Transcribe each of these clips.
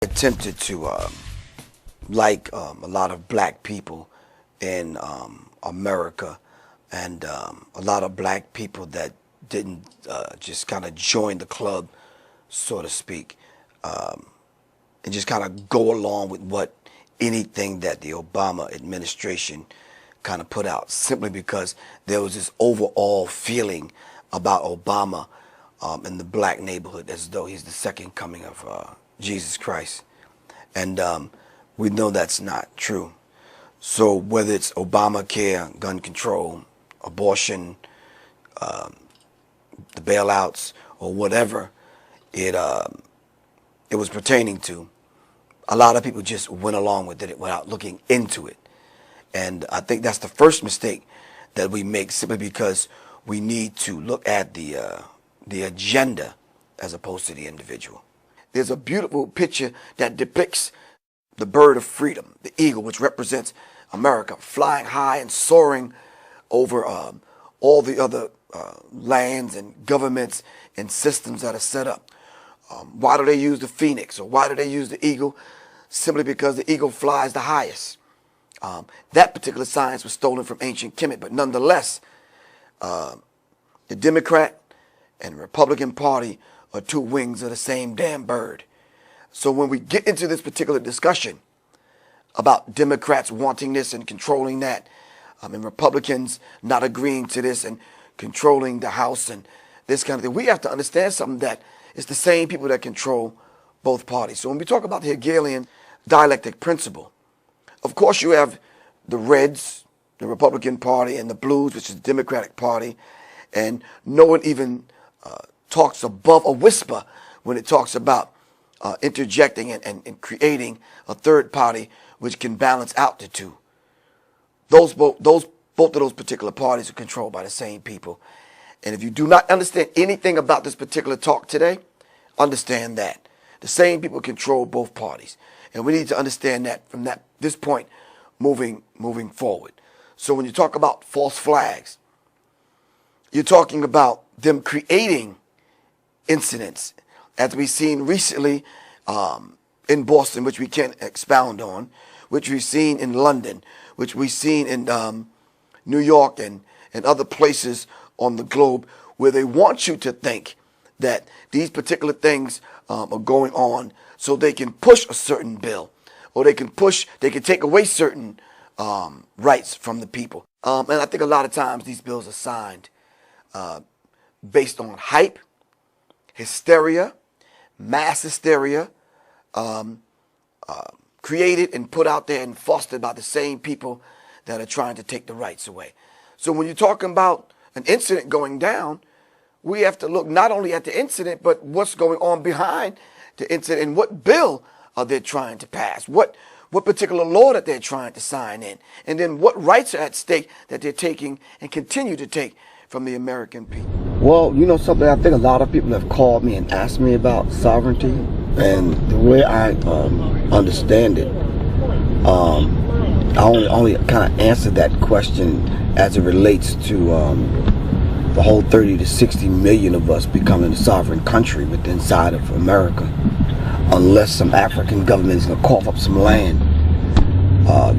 attempted to, like a lot of black people in America, and a lot of black people that didn't just kind of join the club, so to speak, and just kind of go along with what anything that the Obama administration kind of put out, simply because there was this overall feeling about Obama in the black neighborhood as though he's the second coming of Jesus Christ. And we know that's not true. So whether it's Obamacare, gun control, abortion, the bailouts, or whatever it was pertaining to, a lot of people just went along with it without looking into it. And I think that's the first mistake that we make, simply because we need to look at the agenda as opposed to the individual. There's a beautiful picture that depicts the bird of freedom, the eagle, which represents America, flying high and soaring over all the other lands and governments and systems that are set up. Why do they use the phoenix, or why do they use the eagle? Simply because the eagle flies the highest. That particular science was stolen from ancient Kemet, but nonetheless, the Democrat and Republican Party are two wings of the same damn bird. So when we get into this particular discussion about Democrats wanting this and controlling that, and Republicans not agreeing to this and controlling the House and this kind of thing, we have to understand something, that it's the same people that control both parties. So when we talk about the Hegelian dialectic principle, of course you have the Reds, the Republican Party, and the Blues, which is the Democratic Party, and no one even talks above a whisper when it talks about interjecting and creating a third party which can balance out the two. Both of those particular parties are controlled by the same people. And if you do not understand anything about this particular talk today, understand that the same people control both parties. And we need to understand that from this point moving forward. So when you talk about false flags, you're talking about them creating incidents, as we've seen recently in Boston, which we can't expound on, which we've seen in London, which we've seen in New York and other places on the globe, where they want you to think that these particular things are going on so they can push a certain bill, or they can take away certain rights from the people. And I think a lot of times these bills are signed based on hype, hysteria, mass hysteria, created and put out there and fostered by the same people that are trying to take the rights away. So when you're talking about an incident going down, we have to look not only at the incident, but what's going on behind the incident, and what bill are they trying to pass, what particular law that they're trying to sign in, and then what rights are at stake that they're taking and continue to take from the American people. Well, you know something, I think a lot of people have called me and asked me about sovereignty, and the way I understand it, I only kind of answer that question as it relates to the whole 30 to 60 million of us becoming a sovereign country within inside of America, unless some African government is going to cough up some land.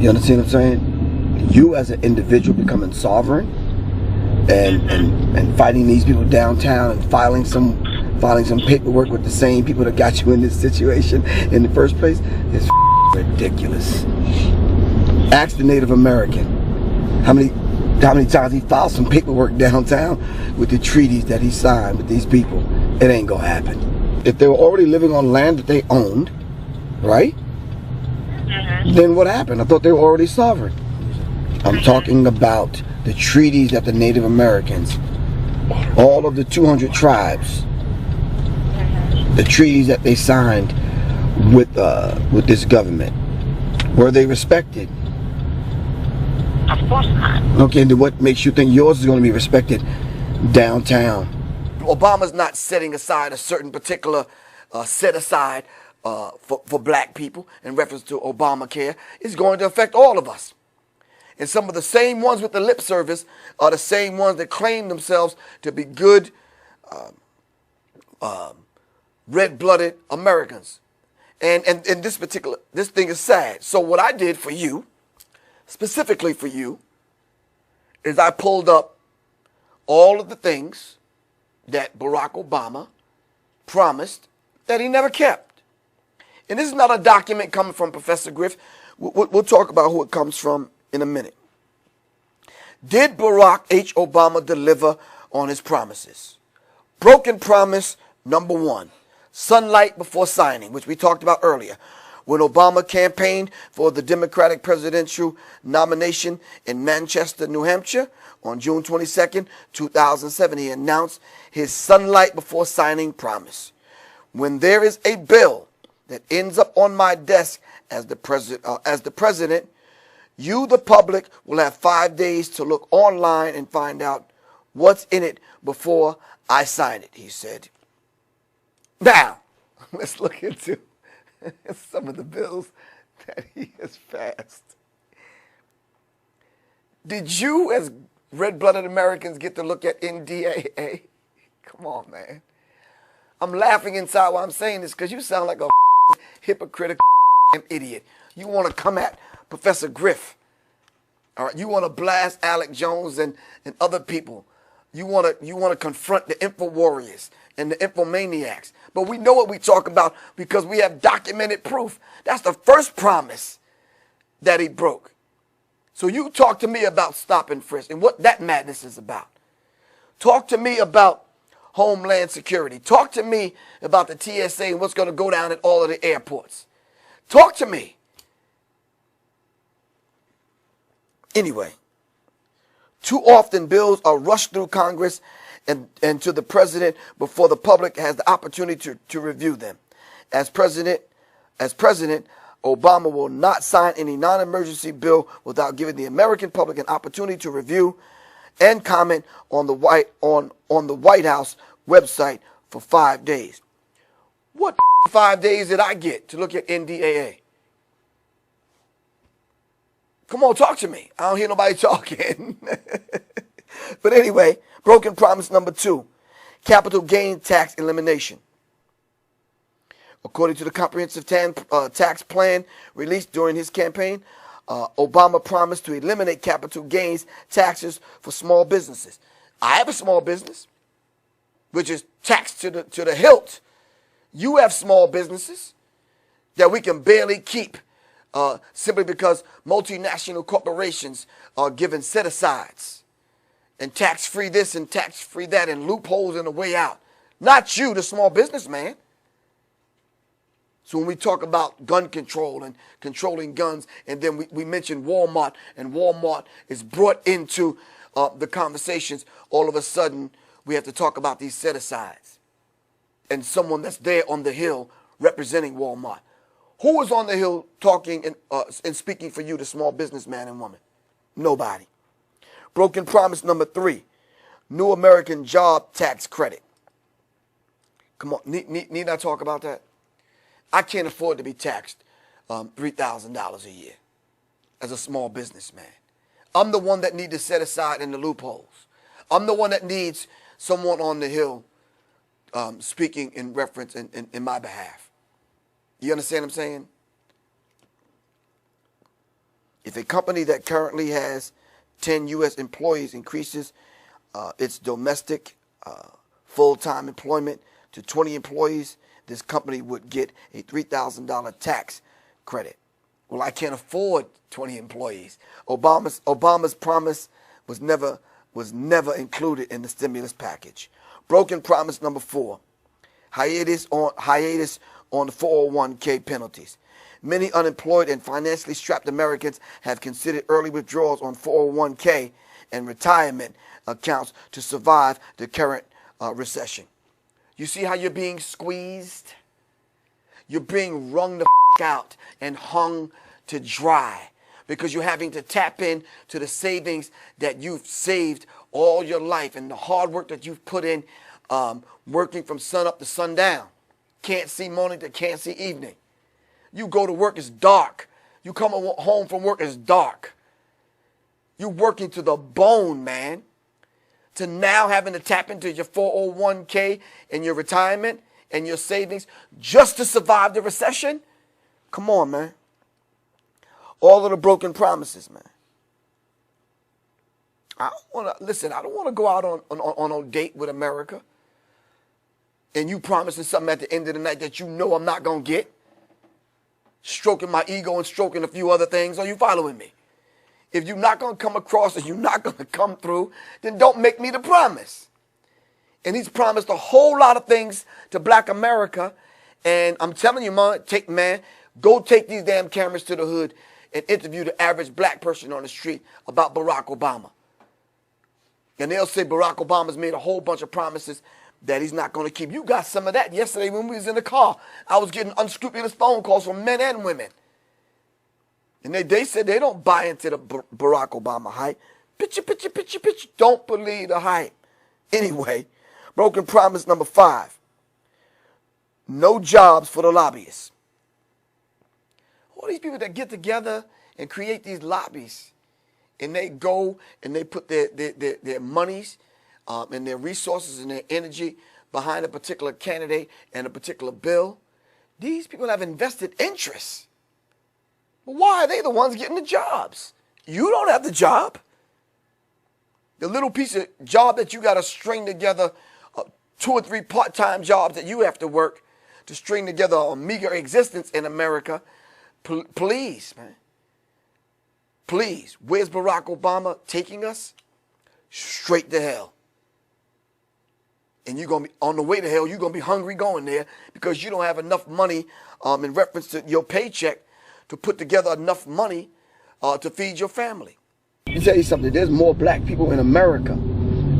You understand what I'm saying? You as an individual becoming sovereign and fighting these people downtown and filing some paperwork with the same people that got you in this situation in the first place is ridiculous. Ask the Native American how many times he filed some paperwork downtown with the treaties that he signed with these people. It ain't gonna happen. If they were already living on land that they owned, right? Then what happened? I thought they were already sovereign. I'm talking about the treaties that the Native Americans, all of the 200 tribes, the treaties that they signed with this government, were they respected? Of course not. Okay, and then what makes you think yours is going to be respected downtown? Obama's not setting aside a certain particular set aside for black people in reference to Obamacare. It's going to affect all of us. And some of the same ones with the lip service are the same ones that claim themselves to be good, red-blooded Americans. And this thing is sad. So what I did for you, specifically for you, is I pulled up all of the things that Barack Obama promised that he never kept. And this is not a document coming from Professor Griff. We'll talk about who it comes from in a minute. Did Barack H. Obama deliver on his promises? Broken promise number one, sunlight before signing, which we talked about earlier. When Obama campaigned for the Democratic presidential nomination in Manchester, New Hampshire on June 22nd, 2007, he announced his sunlight before signing promise. When there is a bill that ends up on my desk as the president, you, the public, will have 5 days to look online and find out what's in it before I sign it, he said. Now, let's look into some of the bills that he has passed. Did you, as red-blooded Americans, get to look at NDAA? Come on, man. I'm laughing inside while I'm saying this because you sound like a hypocritical idiot. You want to come at Professor Griff. All right, you want to blast Alex Jones and other people. You want to confront the info warriors and the infomaniacs. But we know what we talk about because we have documented proof. That's the first promise that he broke. So you talk to me about stop and frisk and what that madness is about. Talk to me about Homeland Security. Talk to me about the TSA and what's going to go down at all of the airports. Talk to me. Anyway, too often bills are rushed through Congress and to the president before the public has the opportunity to review them. As president, Obama will not sign any non-emergency bill without giving the American public an opportunity to review and comment on the White House website for 5 days. What 5 days did I get to look at NDAA? Come on, talk to me. I don't hear nobody talking. But anyway, broken promise number two, capital gain tax elimination. According to the comprehensive tax plan released during his campaign, Obama promised to eliminate capital gains taxes for small businesses. I have a small business, which is taxed to the hilt. You have small businesses that we can barely keep simply because multinational corporations are given set-asides and tax-free this and tax-free that and loopholes in the way out. Not you, the small businessman. So when we talk about gun control and controlling guns, and then we mention Walmart, and Walmart is brought into the conversations, all of a sudden we have to talk about these set-asides and someone that's there on the Hill representing Walmart. Who is on the Hill talking and speaking for you, the small businessman and woman? Nobody. Broken promise number three, new American job tax credit. Come on, need I talk about that? I can't afford to be taxed $3,000 a year as a small businessman. I'm the one that needs to set aside in the loopholes. I'm the one that needs someone on the Hill speaking in reference in my behalf. You understand what I'm saying? If a company that currently has 10 U.S. employees increases its domestic full-time employment to 20 employees, this company would get a $3,000 tax credit. Well, I can't afford 20 employees. Obama's promise was never included in the stimulus package. Broken promise number four, hiatus on the 401k penalties. Many unemployed and financially strapped Americans have considered early withdrawals on 401k and retirement accounts to survive the current recession. You see how you're being squeezed? You're being wrung the out and hung to dry because you're having to tap in to the savings that you've saved all your life and the hard work that you've put in working from sun up to sundown. Can't see morning to can't see evening. You go to work, it's dark. You come home from work, it's dark. You're working to the bone, man. To now having to tap into your 401k and your retirement and your savings just to survive the recession? Come on, man. All of the broken promises, man. I don't want to go out on a date with America and you promising something at the end of the night that you know I'm not going to get. Stroking my ego and stroking a few other things. Are you following me? If you're not going to come across and you're not going to come through, then don't make me the promise. And he's promised a whole lot of things to black America. And I'm telling you, man, go take these damn cameras to the hood and interview the average black person on the street about Barack Obama. And they'll say Barack Obama's made a whole bunch of promises that he's not going to keep. You got some of that yesterday when we was in the car. I was getting unscrupulous phone calls from men and women. And they said they don't buy into the Barack Obama hype. Picture. Don't believe the hype. Anyway, broken promise number 5. No jobs for the lobbyists. All these people that get together and create these lobbies, and they go and they put their monies and their resources and their energy behind a particular candidate and a particular bill. These people have invested interests. But why are they the ones getting the jobs? You don't have the job. The little piece of job that you got to string together, 2 or 3 part-time jobs that you have to work to string together a meager existence in America. Please, man. Please, where's Barack Obama taking us? Straight to hell. And you're going to be on the way to hell, you're going to be hungry going there because you don't have enough money in reference to your paycheck to put together enough money to feed your family. Let me tell you something. There's more black people in America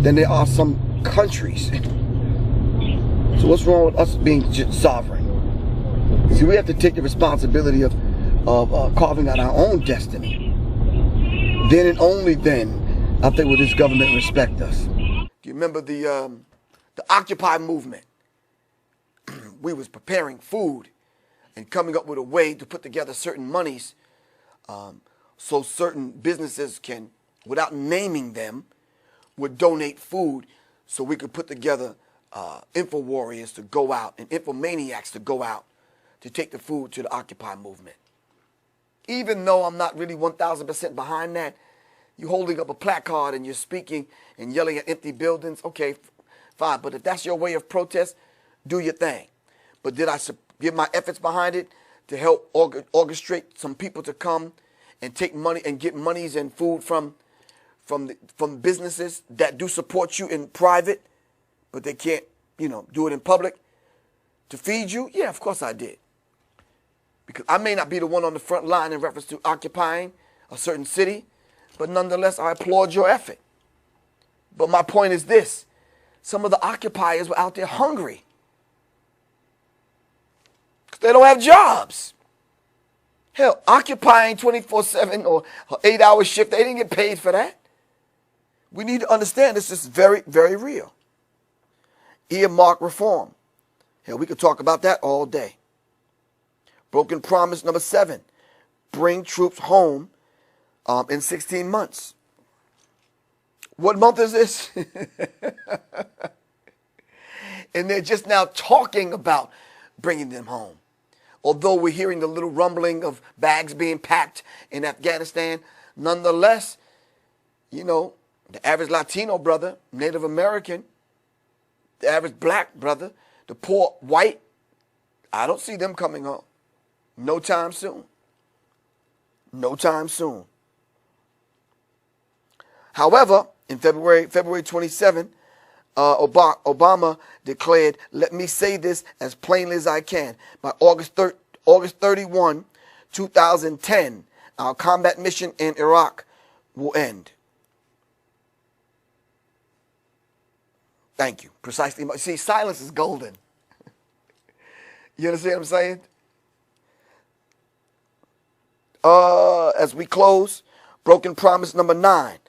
than there are some countries. So what's wrong with us being sovereign? See, we have to take the responsibility of carving out our own destiny. Then and only then, I think, will this government respect us. Do you remember the Occupy movement? We was preparing food and coming up with a way to put together certain monies so certain businesses can, without naming them, would donate food so we could put together info warriors to go out and infomaniacs to go out to take the food to the Occupy movement. Even though I'm not really 1,000% behind that, you're holding up a placard and you're speaking and yelling at empty buildings, okay, fine. But if that's your way of protest, do your thing. But did I give my efforts behind it to help orchestrate some people to come and take money and get monies and food from businesses that do support you in private, but they can't, do it in public to feed you? Yeah, of course I did. Because I may not be the one on the front line in reference to occupying a certain city, but nonetheless, I applaud your effort. But my point is this. Some of the occupiers were out there hungry. Because they don't have jobs. Hell, occupying 24/7 or an 8-hour shift, they didn't get paid for that. We need to understand this is very, very real. Earmark reform. Hell, we could talk about that all day. Broken promise number 7. Bring troops home in 16 months. What month is this? And they're just now talking about bringing them home. Although we're hearing the little rumbling of bags being packed in Afghanistan, nonetheless, the average Latino brother, Native American, the average black brother, the poor white, I don't see them coming home. No time soon. No time soon. However, in February 27, Obama declared, let me say this as plainly as I can. By August 31, 2010, our combat mission in Iraq will end. Thank you. Precisely. See, silence is golden. You understand what I'm saying? As we close, broken promise number 9,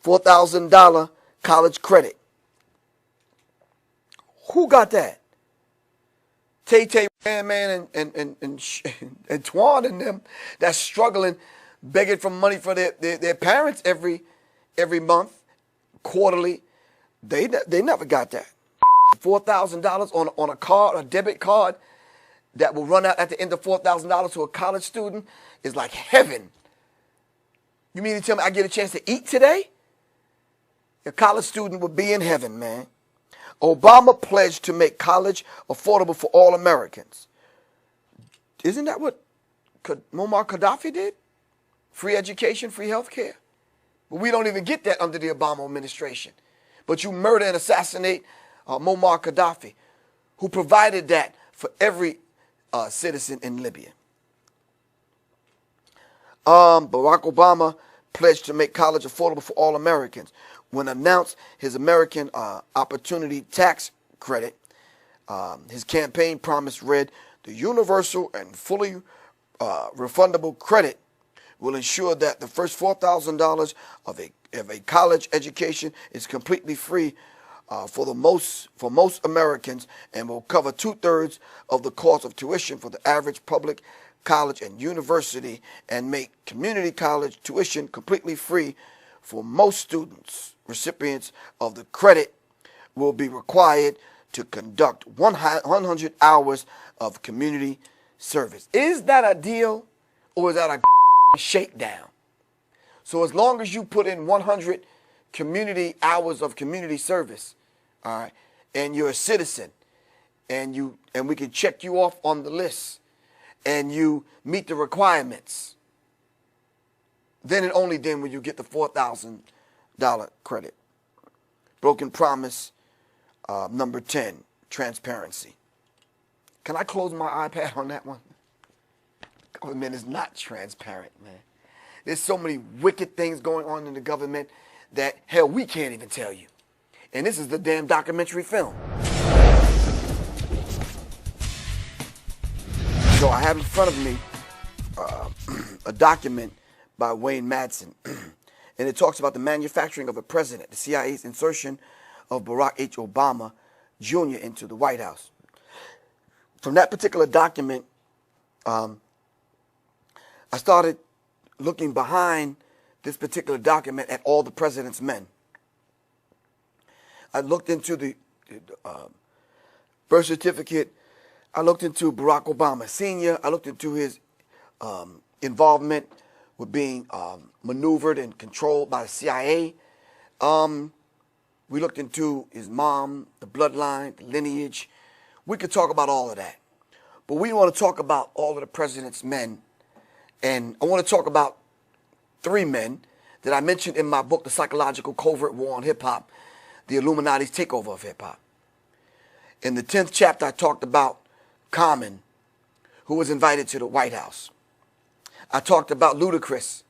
$4,000 college credit. Who got that? Tay, man, and Twan and them that's struggling, begging for money for their parents every month, quarterly. They never got that. $4,000 on a card, a debit card, that will run out at the end of $4,000 to a college student is like heaven. You mean to tell me I get a chance to eat today? A college student would be in heaven, man. Obama pledged to make college affordable for all Americans. Isn't that what Muammar Gaddafi did? Free education, free health care. But we don't even get that under the Obama administration. But you murder and assassinate Muammar Gaddafi, who provided that for every citizen in Libya. Barack Obama pledged to make college affordable for all Americans. When announced his American Opportunity Tax Credit, his campaign promise read, "The universal and fully refundable credit will ensure that the first $4,000 of a college education is completely free for most Americans, and will cover 2/3 of the cost of tuition for the average public college and university, and make community college tuition completely free for most students. Recipients of the credit will be required to conduct 100 hours of community service." Is that a deal, or is that a shakedown? So as long as you put in 100 community hours of community service, all right, and you're a citizen, and we can check you off on the list, and you meet the requirements, then and only then will you get the $4,000 credit. Broken promise, number 10, transparency. Can I close my iPad on that one? Government is not transparent, man. There's so many wicked things going on in the government that, hell, we can't even tell you. And this is the damn documentary film. So I have in front of me a document by Wayne Madsen. And it talks about the manufacturing of a president, the CIA's insertion of Barack H. Obama Jr. into the White House. From that particular document, I started looking behind this particular document at all the president's men. I looked into the birth certificate. I looked into Barack Obama Sr. I looked into his involvement with being maneuvered and controlled by the CIA. We looked into his mom, the bloodline, the lineage. We could talk about all of that. But we want to talk about all of the president's men. And I want to talk about 3 men that I mentioned in my book, The Psychological Covert War on Hip-Hop, The Illuminati's Takeover of Hip-Hop. In the 10th chapter, I talked about Common, who was invited to the White House. I talked about Ludacris,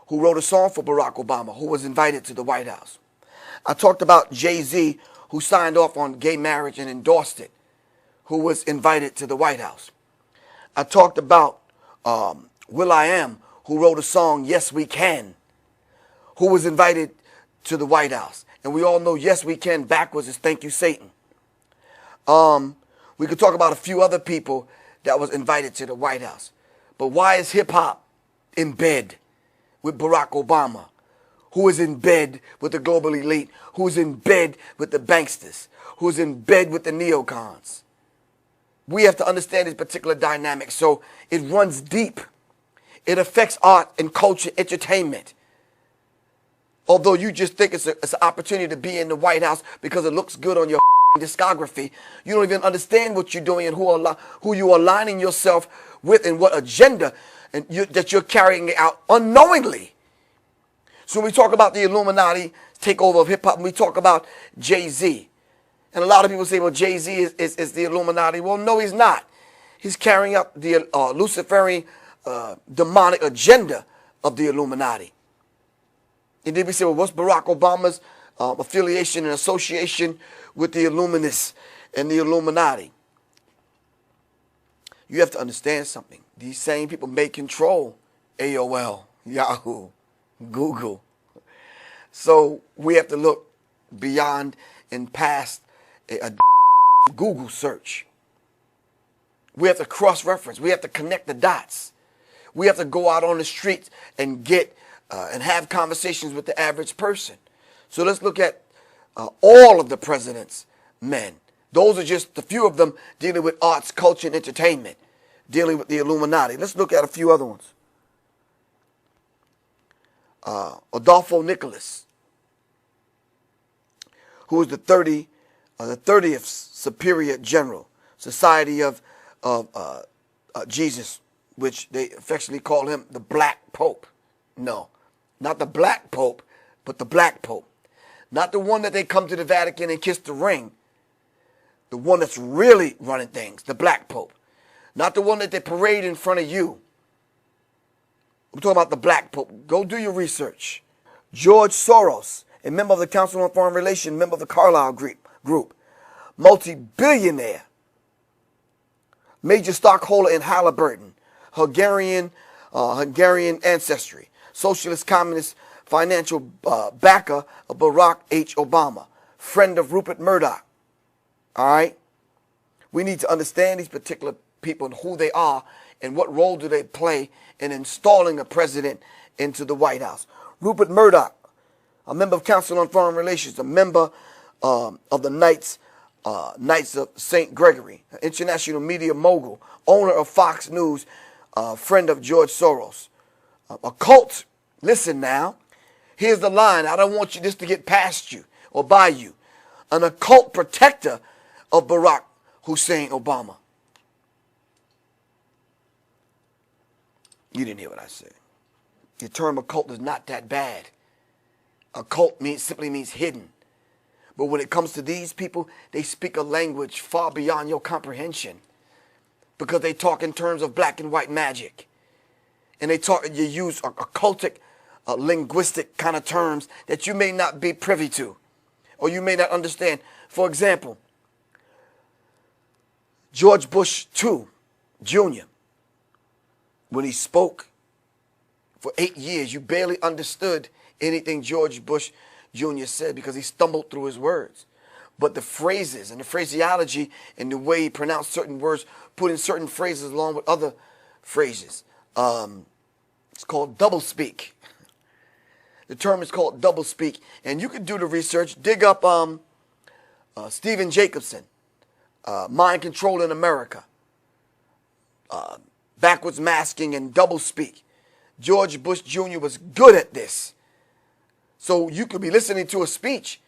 who wrote a song for Barack Obama, who was invited to the White House. I talked about Jay-Z, who signed off on gay marriage and endorsed it, who was invited to the White House. I talked about will.i.am, who wrote a song, Yes We Can, who was invited to the White House. And we all know Yes We Can backwards is Thank You Satan. We could talk about a few other people that was invited to the White House. But why is hip-hop in bed with Barack Obama, who is in bed with the global elite, who is in bed with the banksters, who is in bed with the neocons? We have to understand this particular dynamic. So it runs deep. It affects art and culture, entertainment. Although you just think it's an opportunity to be in the White House because it looks good on your discography, you don't even understand what you're doing and who you are aligning yourself with and what agenda that you're carrying out unknowingly. So when we talk about the Illuminati takeover of hip-hop, and we talk about Jay-Z, and a lot of people say, well, Jay-Z is the Illuminati. Well, no, he's not. He's carrying out the Luciferian demonic agenda of the Illuminati. And then we say, well, what's Barack Obama's affiliation and association with the Illuminists and the Illuminati? You have to understand something. These same people may control AOL, Yahoo, Google. So we have to look beyond and past a Google search. We have to cross-reference. We have to connect the dots. We have to go out on the streets and get and have conversations with the average person. So let's look at all of the president's men. Those are just a few of them dealing with arts, culture, and entertainment, dealing with the Illuminati. Let's look at a few other ones. Adolfo Nicholas, who was the 30th Superior General, Society of Jesus, which they affectionately call him the Black Pope. No, not the Black Pope, but the Black Pope. Not the one that they come to the Vatican and kiss the ring. The one that's really running things, the Black Pope. Not the one that they parade in front of you. I'm talking about the Black Pope. Go do your research. George Soros, a member of the Council on Foreign Relations, member of the Carlyle Group, multi-billionaire, major stockholder in Halliburton, Hungarian ancestry, socialist communist financial backer of Barack H. Obama, friend of Rupert Murdoch. All right? We need to understand these particular people and who they are and what role do they play in installing a president into the White House. Rupert Murdoch, a member of Council on Foreign Relations, a member of the Knights of St. Gregory, an international media mogul, owner of Fox News, friend of George Soros. A cult, listen now, here's the line, I don't want this to get past you or by you. An occult protector of Barack Hussein Obama. You didn't hear what I said. The term occult is not that bad. Occult simply means hidden. But when it comes to these people, they speak a language far beyond your comprehension. Because they talk in terms of black and white magic. And you use occultic, linguistic kind of terms that you may not be privy to. Or you may not understand. For example, George Bush II, Jr., when he spoke for 8 years, you barely understood anything George Bush Jr. said because he stumbled through his words. But the phrases and the phraseology and the way he pronounced certain words, put in certain phrases along with other phrases. It's called doublespeak. The term is called doublespeak. And you can do the research. Dig up Stephen Jacobson, Mind Control in America, backwards masking and doublespeak. George Bush Jr. was good at this. So you could be listening to a speech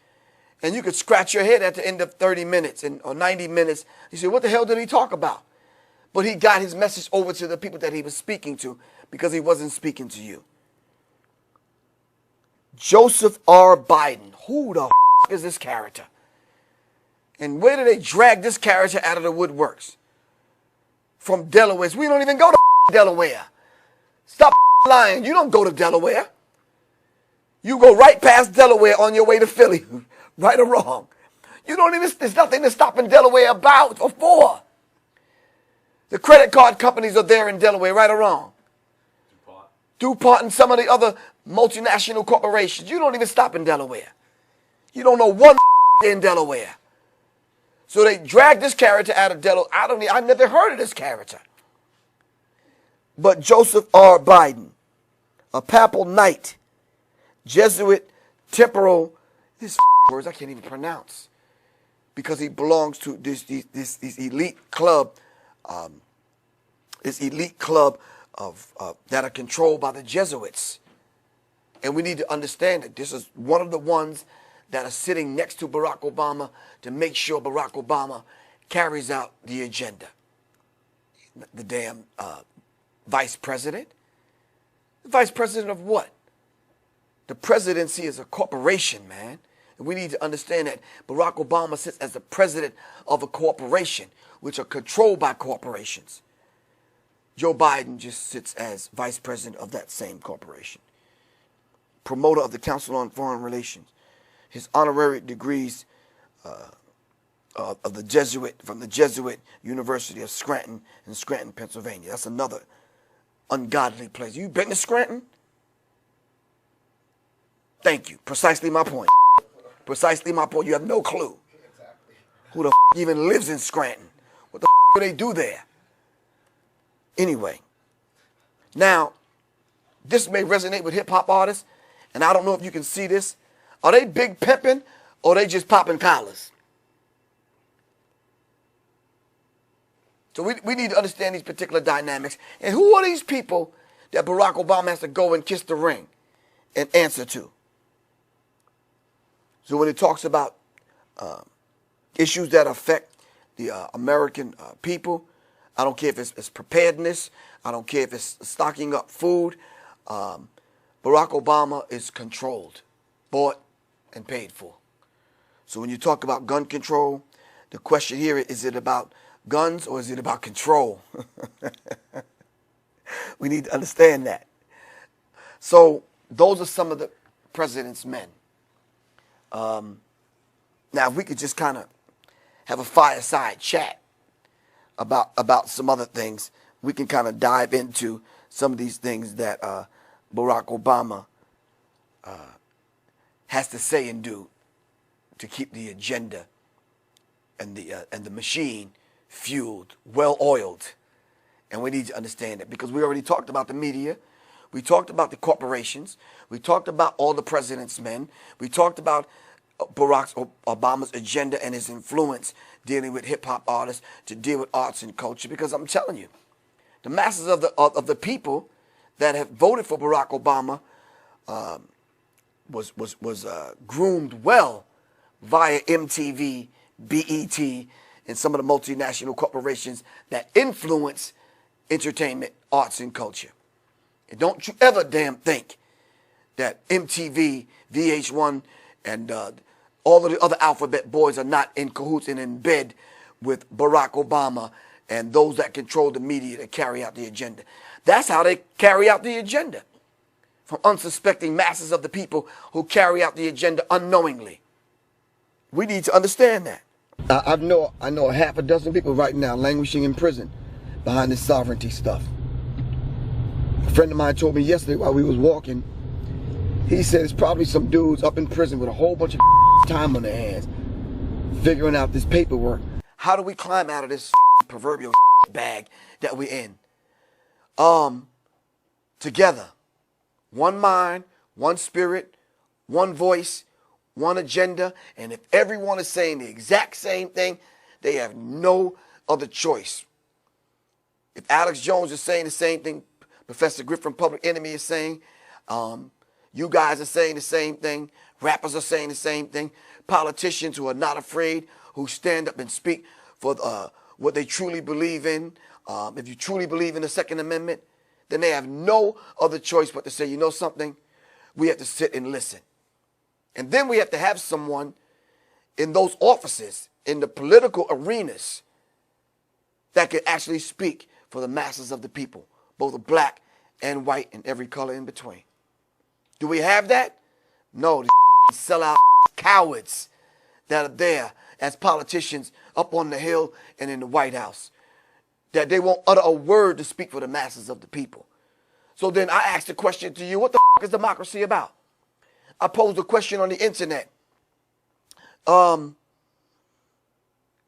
and you could scratch your head at the end of 30 minutes or 90 minutes. You say, what the hell did he talk about? But he got his message over to the people that he was speaking to because he wasn't speaking to you. Joseph R. Biden. Who the is this character? And where do they drag this character out of the woodworks? From Delaware. We don't even go to Delaware. Stop lying. You don't go to Delaware. You go right past Delaware on your way to Philly. Right or wrong. You don't even, there's nothing to stop in Delaware about or for. The credit card companies are there in Delaware, right or wrong. DuPont and some of the other multinational corporations. You don't even stop in Delaware. You don't know one in Delaware. So they drag this character out of Delaware. I never heard of this character. But Joseph R. Biden, a papal knight, Jesuit temporal, these words I can't even pronounce, because he belongs to this elite club, that are controlled by the Jesuits. And we need to understand that this is one of the ones that are sitting next to Barack Obama to make sure Barack Obama carries out the agenda. The damn vice president. The vice president of what? The presidency is a corporation, man. And we need to understand that Barack Obama sits as the president of a corporation, which are controlled by corporations. Joe Biden just sits as vice president of that same corporation. Promoter of the Council on Foreign Relations. His honorary degrees from the Jesuit University of Scranton in Scranton, Pennsylvania. That's another ungodly place. You been to Scranton? Thank you. Precisely my point. Precisely my point. You have no clue. Who the even lives in Scranton? What the do they do there? Anyway. Now, this may resonate with hip-hop artists, and I don't know if you can see this. Are they big pimping or are they just popping collars? So we need to understand these particular dynamics. And who are these people that Barack Obama has to go and kiss the ring and answer to? So when it talks about issues that affect the American people, I don't care if it's preparedness, I don't care if it's stocking up food, Barack Obama is controlled, bought, and paid for. So when you talk about gun control, the question here is it about guns or is it about control? We need to understand that. So those are some of the president's men. Now, if we could just kind of have a fireside chat about some other things, we can kind of dive into some of these things that Barack Obama has to say and do to keep the agenda and the machine fueled, well-oiled. And we need to understand it because we already talked about the media. We talked about the corporations. We talked about all the president's men. We talked about Barack Obama's agenda and his influence dealing with hip-hop artists to deal with arts and culture. Because I'm telling you, the masses of the people that have voted for Barack Obama was groomed well via MTV, BET, and some of the multinational corporations that influence entertainment, arts, and culture. And don't you ever damn think that MTV, VH1, and all of the other alphabet boys are not in cahoots and in bed with Barack Obama and those that control the media to carry out the agenda. That's how they carry out the agenda. From unsuspecting masses of the people who carry out the agenda unknowingly. We need to understand that. I know a half a dozen people right now languishing in prison behind this sovereignty stuff. A friend of mine told me yesterday while we was walking, he said it's probably some dudes up in prison with a whole bunch of time on their hands figuring out this paperwork. How do we climb out of this proverbial bag that we're in? Together. One mind, one spirit, one voice, one agenda, and if everyone is saying the exact same thing, they have no other choice. If Alex Jones is saying the same thing Professor Griff from Public Enemy is saying, you guys are saying the same thing, rappers are saying the same thing, politicians who are not afraid, who stand up and speak for what they truly believe in, if you truly believe in the Second Amendment, then they have no other choice but to say, you know something, we have to sit and listen. And then we have to have someone in those offices, in the political arenas, that can actually speak for the masses of the people, both black and white and every color in between. Do we have that? No, the sellout cowards that are there as politicians up on the Hill and in the White House, that they won't utter a word to speak for the masses of the people. So then I ask the question to you, what the is democracy about? I posed a question on the internet. Does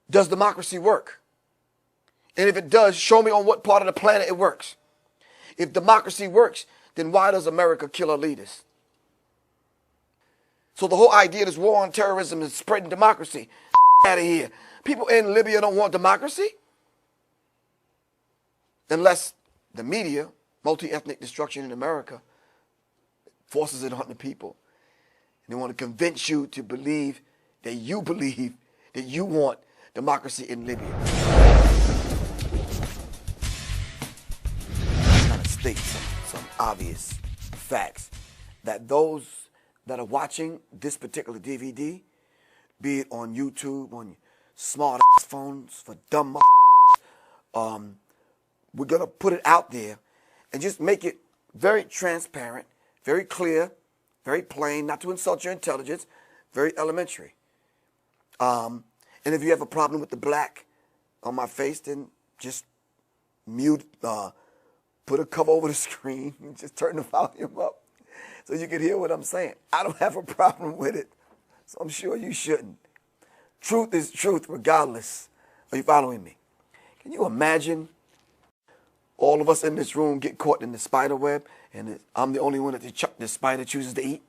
democracy work? And if it does, show me on what part of the planet it works. If democracy works, then why does America kill our leaders? So the whole idea of this war on terrorism is spreading democracy. Out of here. People in Libya don't want democracy. Unless the media, multi-ethnic destruction in America, forces it on the people. And they want to convince you to believe that you want democracy in Libya. I'm trying to state some obvious facts that those that are watching this particular DVD, be it on YouTube, on smart phones for dumb we're going to put it out there and just make it very transparent, very clear, very plain, not to insult your intelligence, very elementary. And if you have a problem with the black on my face, then just mute, put a cover over the screen and just turn the volume up so you can hear what I'm saying. I don't have a problem with it, so I'm sure you shouldn't. Truth is truth regardless. Are you following me? Can you imagine all of us in this room get caught in the spider web and I'm the only one that the spider chooses to eat?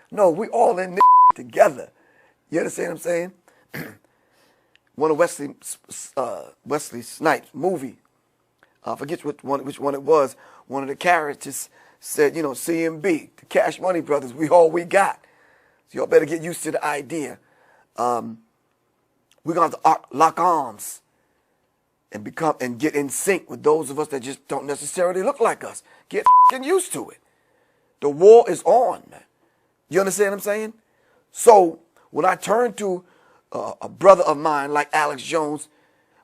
No, we all in this together. You understand what I'm saying? one of Wesley Snipes' movie. I forget which one it was. One of the characters said, you know, CMB, the Cash Money Brothers, we all we got. So y'all better get used to the idea. We're going to have to lock arms and get in sync with those of us that just don't necessarily look like us. Get used to it. The war is on, man. You understand what I'm saying? So when I turn to a brother of mine like Alex Jones,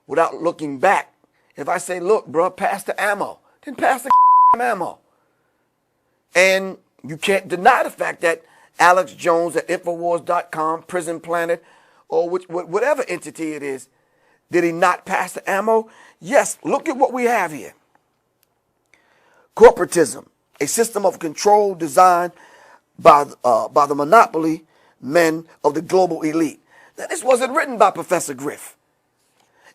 without looking back, if I say, look, bro, pass the ammo, then pass the ammo. And you can't deny the fact that Alex Jones at Infowars.com, Prison Planet, or whatever entity it is, did he not pass the ammo? Yes, look at what we have here. Corporatism, a system of control designed by the monopoly men of the global elite. Now, this wasn't written by Professor Griff.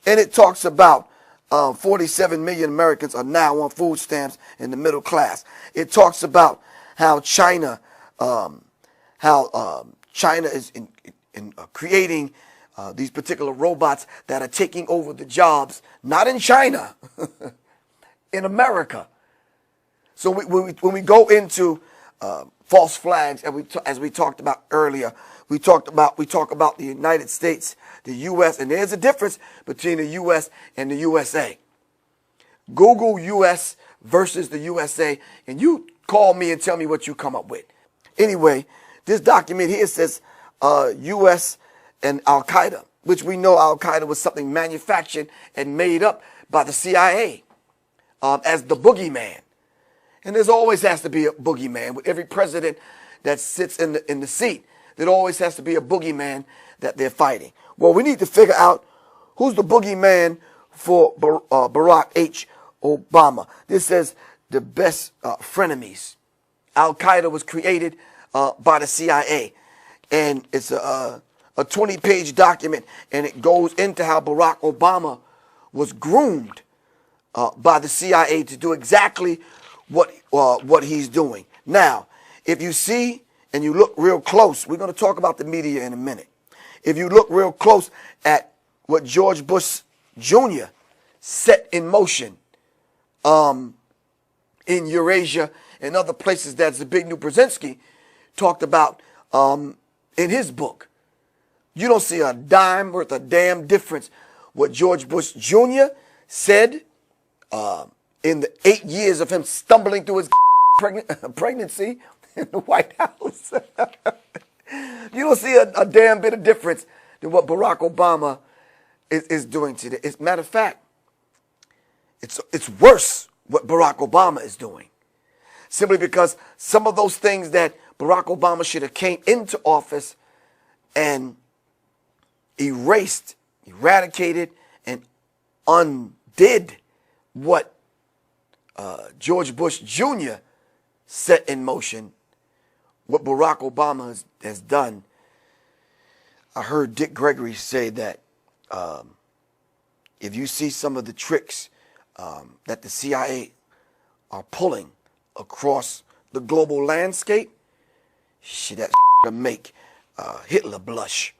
And it talks about 47 million Americans are now on food stamps in the middle class. It talks about how China is in creating these particular robots that are taking over the jobs, not in China, in America. So when we go into false flags, as we talked about earlier, we talk about the United States, the U.S., and there's a difference between the U.S. and the USA. Google U.S. versus the USA, and you call me and tell me what you come up with. Anyway, this document here says U.S. and Al-Qaeda, which we know Al-Qaeda was something manufactured and made up by the CIA as the boogeyman. And there's always has to be a boogeyman. With every president that sits in the seat, there always has to be a boogeyman that they're fighting. Well, we need to figure out who's the boogeyman for Barack H. Obama. This says the best frenemies. Al-Qaeda was created by the CIA. And it's a 20-page document, and it goes into how Barack Obama was groomed by the CIA to do exactly what he's doing. Now, if you see and you look real close, we're going to talk about the media in a minute. If you look real close at what George Bush Jr. set in motion in Eurasia and other places that Zbigniew Brzezinski talked about in his book, you don't see a dime worth of damn difference what George Bush Jr. said in the 8 years of him stumbling through his pregnancy in the White House. You don't see a damn bit of difference than what Barack Obama is doing today. As a matter of fact, it's worse what Barack Obama is doing. Simply because some of those things that Barack Obama should have came into office and eradicated, and undid what George Bush Jr. set in motion, what Barack Obama has done. I heard Dick Gregory say that if you see some of the tricks that the CIA are pulling across the global landscape, shit, that gonna make Hitler blush.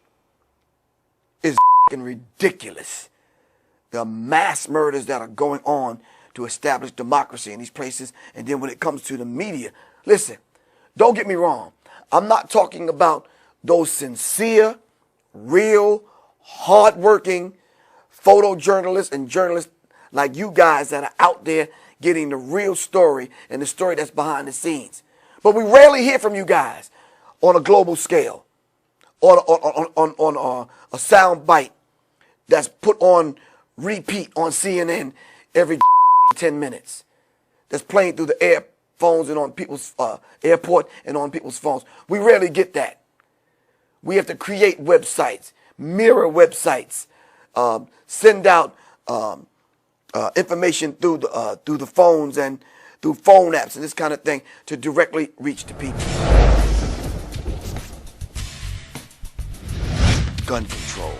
It's ridiculous. The mass murders that are going on to establish democracy in these places. And then when it comes to the media, listen, don't get me wrong. I'm not talking about those sincere, real, hardworking photojournalists and journalists like you guys that are out there getting the real story and the story that's behind the scenes. But we rarely hear from you guys on a global scale, on a sound bite that's put on repeat on CNN every 10 minutes, that's playing through the earphones and on people's airport and on people's phones. We rarely get that. We have to create websites, mirror websites, send out information through the phones and through phone apps and this kind of thing to directly reach the people. Gun control.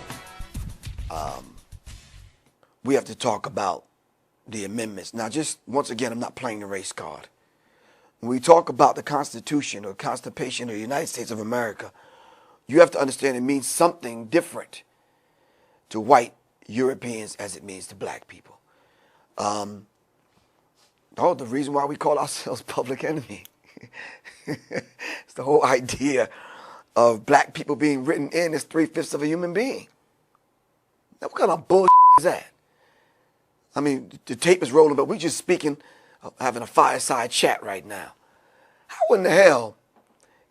We have to talk about the amendments. Now, just once again, I'm not playing the race card. When we talk about the Constitution or Constitution of the United States of America, you have to understand it means something different to white Europeans as it means to black people. The reason why we call ourselves Public Enemy. It's the whole idea of black people being written in as 3/5 of a human being. Now, what kind of bullshit is that? I mean, the tape is rolling, but we just speaking, having a fireside chat right now. How in the hell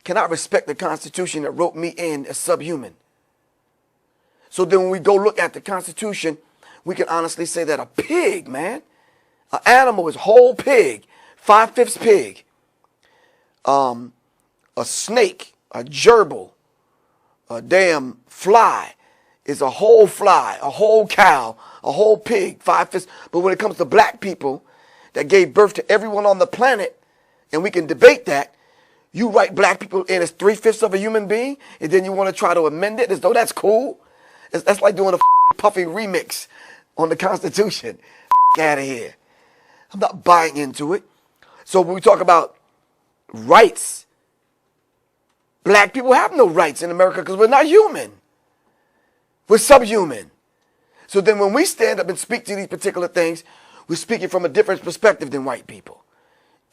can I respect the Constitution that wrote me in as subhuman? So then when we go look at the Constitution, we can honestly say that a pig, man, an animal is whole pig, 5/5 pig, a snake, a gerbil, a damn fly is a whole fly, a whole cow, a whole pig, 5/5. But when it comes to black people that gave birth to everyone on the planet, and we can debate that, you write black people in as 3/5 of a human being, and then you want to try to amend it as though that's cool? That's like doing a Puffy remix on the Constitution. Out of here. I'm not buying into it. So when we talk about rights, black people have no rights in America because we're not human. We're subhuman. So then when we stand up and speak to these particular things, we're speaking from a different perspective than white people.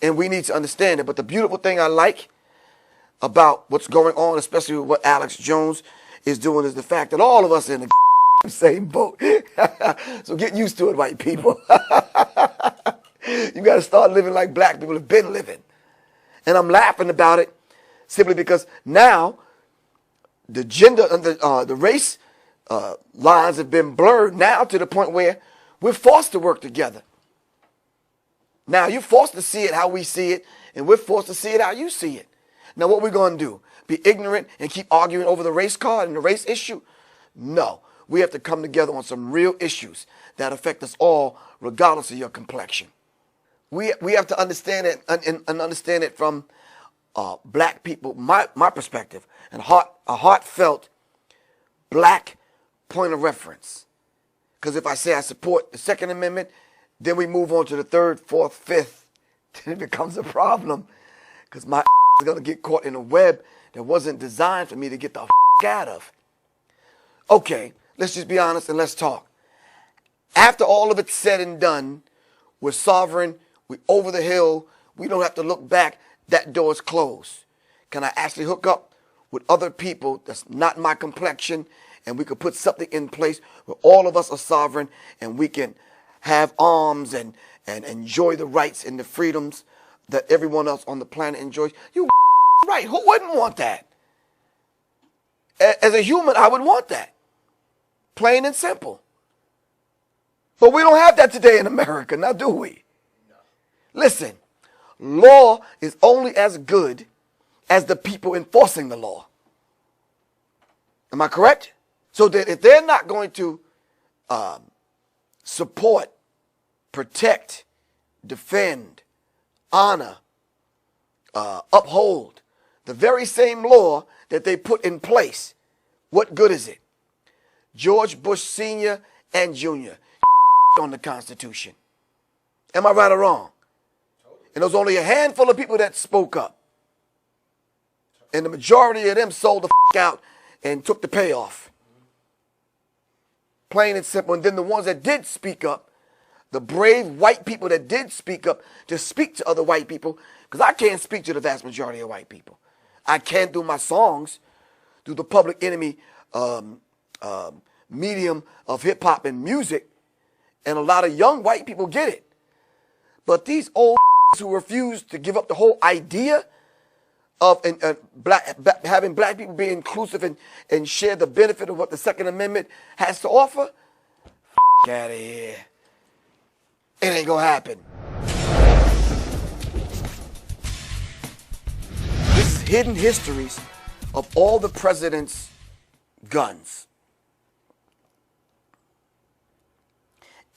And we need to understand it. But the beautiful thing I like about what's going on, especially with what Alex Jones is doing, is the fact that all of us are in the same boat. So get used to it, white people. You got to start living like black people have been living. And I'm laughing about it simply because now the gender and the race lines have been blurred now to the point where we're forced to work together. Now you're forced to see it how we see it, and we're forced to see it how you see it. Now what we're going to do? Be ignorant and keep arguing over the race card and the race issue? No. We have to come together on some real issues that affect us all, regardless of your complexion. We have to understand it and understand it from black people, my perspective, and a heartfelt black point of reference. Because if I say I support the Second Amendment, then we move on to the third, fourth, fifth, then it becomes a problem. Because my is going to get caught in a web that wasn't designed for me to get the out of. Okay, let's just be honest and let's talk. After all of it's said and done, we're sovereign, we're over the hill, we don't have to look back, that door's closed. Can I actually hook up with other people that's not my complexion, and we could put something in place where all of us are sovereign and we can have arms and enjoy the rights and the freedoms that everyone else on the planet enjoys? You right, who wouldn't want that? As a human, I would want that. Plain and simple. But we don't have that today in America, now do we? No. Listen, law is only as good as the people enforcing the law. Am I correct? So that if they're not going to support, protect, defend, honor, uphold the very same law that they put in place, what good is it? George Bush Sr. and Jr. on the Constitution. Am I right or wrong? And there's only a handful of people that spoke up. And the majority of them sold the out and took the payoff. Plain and simple. And then the ones that did speak up, the brave white people that did speak up to speak to other white people, because I can't speak to the vast majority of white people. I can do my songs through the Public Enemy medium of hip-hop and music, and a lot of young white people get it. But these old who refuse to give up the whole idea of having black people be inclusive and share the benefit of what the Second Amendment has to offer, out of here. It ain't gonna happen. This is hidden histories of all the president's guns.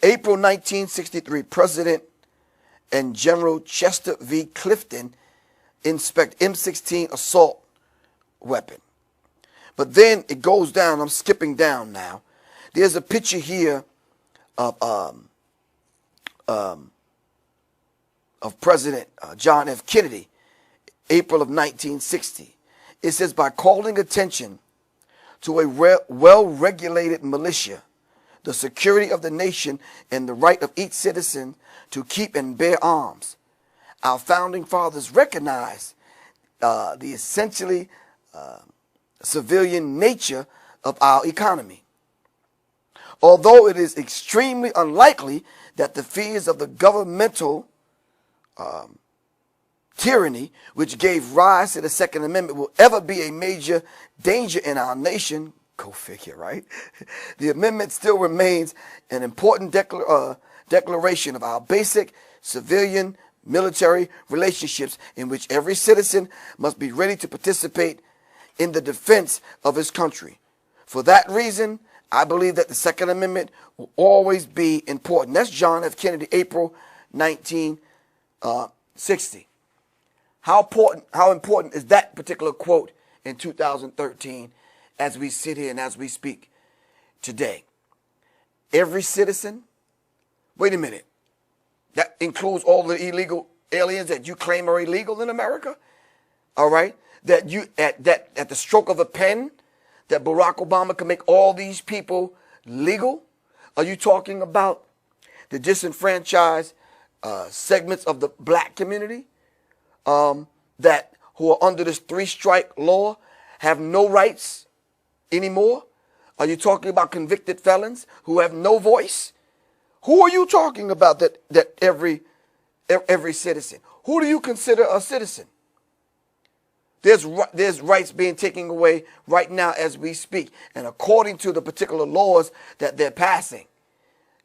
April 1963, President and General Chester V. Clifton inspect M16 assault weapon. But then it goes down. I'm skipping down now. There's a picture here of President John F. Kennedy, April of 1960. It says, by calling attention to a well-regulated militia the security of the nation and the right of each citizen to keep and bear arms. Our founding fathers recognized the essentially civilian nature of our economy. Although it is extremely unlikely that the fears of the governmental tyranny which gave rise to the Second Amendment will ever be a major danger in our nation, go figure, right? The amendment still remains an important declaration of our basic civilian military relationships in which every citizen must be ready to participate in the defense of his country. For that reason, I believe that the Second Amendment will always be important. That's John F. Kennedy, April 1960. How important is that particular quote in 2013 as we sit here and as we speak today? Every citizen, wait a minute, that includes all the illegal aliens that you claim are illegal in America, all right? That you at the stroke of a pen, that Barack Obama can make all these people legal? Are you talking about the disenfranchised segments of the black community that who are under this 3-strike law have no rights anymore? Are you talking about convicted felons who have no voice? Who are you talking about that every citizen? Who do you consider a citizen? There's rights being taken away right now as we speak. And according to the particular laws that they're passing,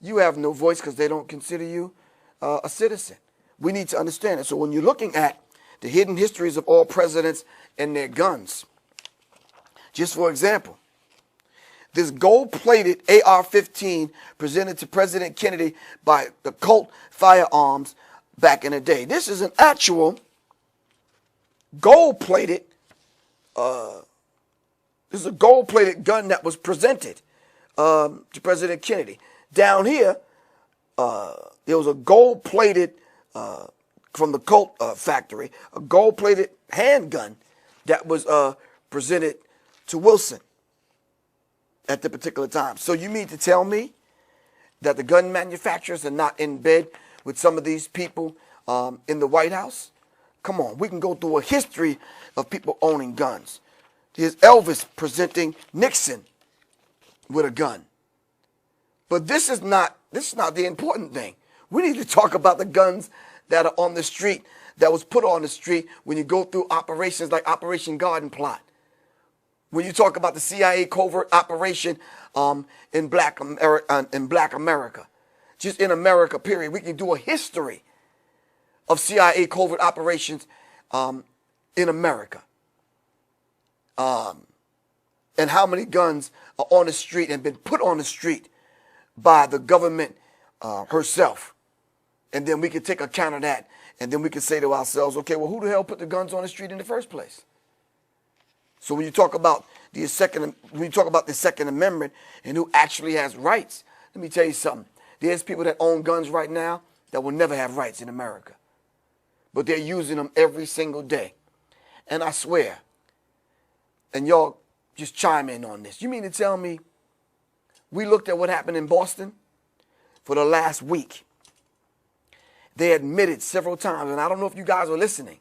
you have no voice because they don't consider you a citizen. We need to understand it. So when you're looking at the hidden histories of all presidents and their guns, just for example, this gold-plated AR-15 presented to President Kennedy by the Colt Firearms back in the day. This is an actual gold-plated, this is a gold-plated gun that was presented to President Kennedy. Down here, there was a gold-plated, from the Colt factory, a gold-plated handgun that was presented to Wilson at the particular time. So you mean to tell me that the gun manufacturers are not in bed with some of these people in the White House? Come on, we can go through a history of people owning guns. Here's Elvis presenting Nixon with a gun. But this is not the important thing. We need to talk about the guns that are on the street, that was put on the street when you go through operations like Operation Garden Plot. When you talk about the CIA covert operation in Black America, just in America, period. We can do a history of CIA covert operations in America. And how many guns are on the street and been put on the street by the government herself. And then we can take account of that. And then we can say to ourselves, okay, well, who the hell put the guns on the street in the first place? So when you talk about the Second Amendment and who actually has rights, let me tell you something. There's people that own guns right now that will never have rights in America. But they're using them every single day. And I swear, and y'all just chime in on this. You mean to tell me we looked at what happened in Boston for the last week? They admitted several times, and I don't know if you guys were listening,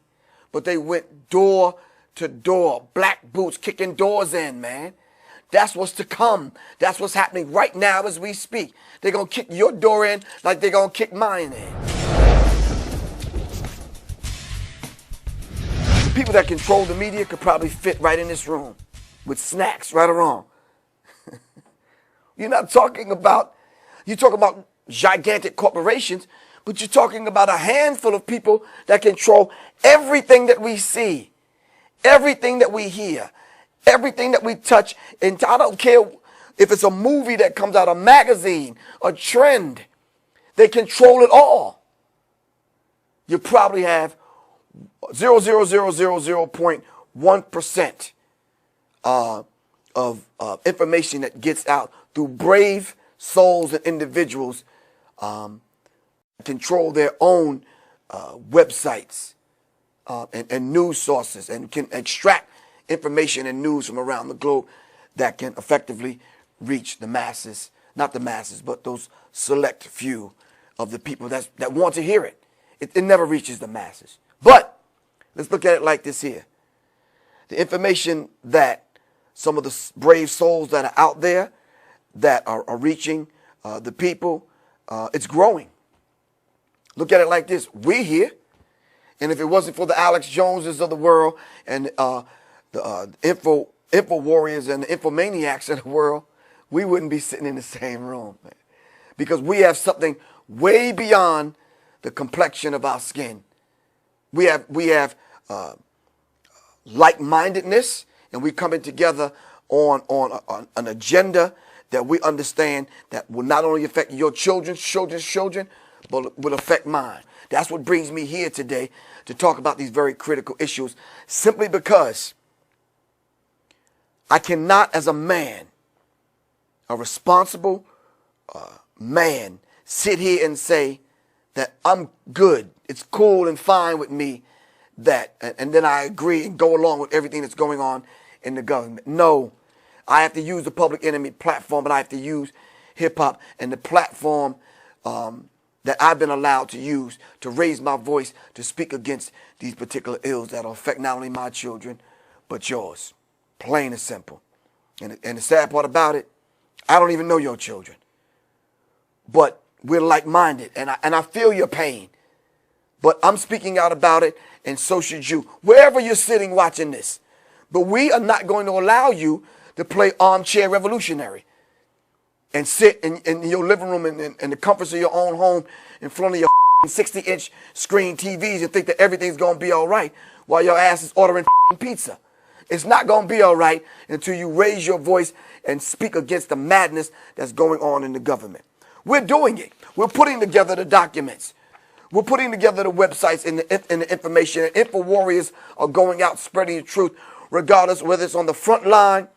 but they went door to door, black boots kicking doors in, man. That's what's to come. That's what's happening right now as we speak. They're going to kick your door in like they're going to kick mine in. The people that control the media could probably fit right in this room with snacks, right or wrong. You're talking about gigantic corporations, but you're talking about a handful of people that control everything that we see, everything that we hear, everything that we touch. And I don't care if it's a movie that comes out, a magazine, a trend. They control it all. You probably have 0.1% of information that gets out through brave souls and individuals control their own websites and news sources and can extract information and news from around the globe that can effectively reach the masses not the masses, but those select few of the people that want to hear it. It never reaches the masses. But let's look at it like this here. The information that some of the brave souls that are out there that are reaching the people, it's growing. Look at it like this. We're here. And if it wasn't for the Alex Joneses of the world and the info warriors and the infomaniacs of the world, we wouldn't be sitting in the same room, man. Because we have something way beyond the complexion of our skin. We have like-mindedness, and we're coming together on an agenda that we understand that will not only affect your children's children, but will affect mine. That's what brings me here today to talk about these very critical issues, simply because I cannot, as a man, a responsible man, sit here and say that I'm good, it's cool and fine with me, that, and then I agree and go along with everything that's going on in the government. No, I have to use the Public Enemy platform, but I have to use hip-hop and the platform that I've been allowed to use to raise my voice to speak against these particular ills that will affect not only my children, but yours. Plain and simple. And the sad part about it, I don't even know your children. But we're like-minded, and I feel your pain. But I'm speaking out about it, and so should you. Wherever you're sitting watching this. But we are not going to allow you to play armchair revolutionary and sit in your living room in the comforts of your own home in front of your 60-inch screen TVs and think that everything's going to be all right while your ass is ordering pizza. It's not going to be all right until you raise your voice and speak against the madness that's going on in the government. We're doing it. We're putting together the documents. We're putting together the websites and the information. And info warriors are going out spreading the truth, regardless whether it's on the front line,